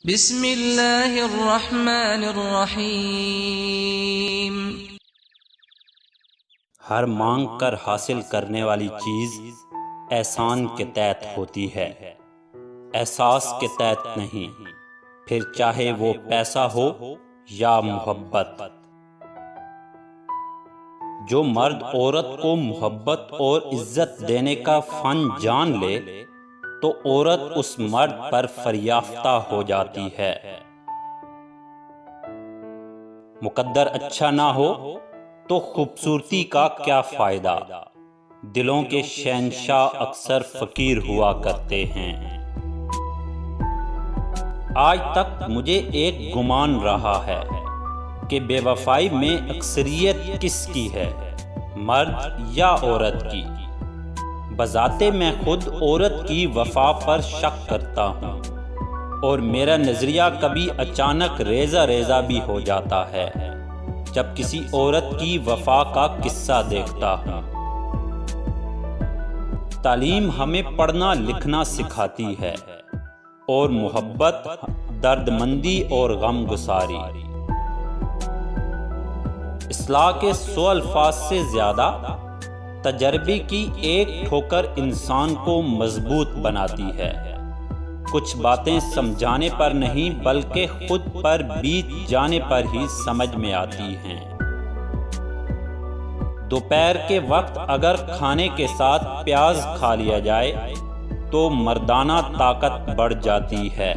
بسم اللہ الرحمن الرحیم۔ ہر مانگ کر حاصل کرنے والی چیز احسان کے تحت ہوتی ہے، احساس کے تحت نہیں، پھر چاہے وہ پیسہ ہو یا محبت۔ جو مرد عورت کو محبت اور عزت دینے کا فن جان لے تو عورت اس مرد پر فریافتہ ہو جاتی ہے۔ مقدر اچھا نہ ہو تو خوبصورتی کا کیا فائدہ، دلوں کے شہنشاہ اکثر فقیر ہوا کرتے ہیں۔ آج تک مجھے ایک گمان رہا ہے کہ بے وفائی میں اکثریت کس کی ہے، مرد یا عورت کی؟ بذات میں خود عورت کی وفا پر شک کرتا ہوں، اور میرا نظریہ کبھی اچانک ریزہ ریزہ بھی ہو جاتا ہے جب کسی عورت کی وفا کا قصہ دیکھتا ہوں۔ تعلیم ہمیں پڑھنا لکھنا سکھاتی ہے، اور محبت درد مندی اور غم گساری۔ اصلاح کے 100 الفاظ سے زیادہ تجربے کی ایک ٹھوکر انسان کو مضبوط بناتی ہے۔ کچھ باتیں سمجھانے پر نہیں بلکہ خود پر بیت جانے پر ہی سمجھ میں آتی ہیں۔ دوپہر کے وقت اگر کھانے کے ساتھ پیاز کھا لیا جائے تو مردانہ طاقت بڑھ جاتی ہے۔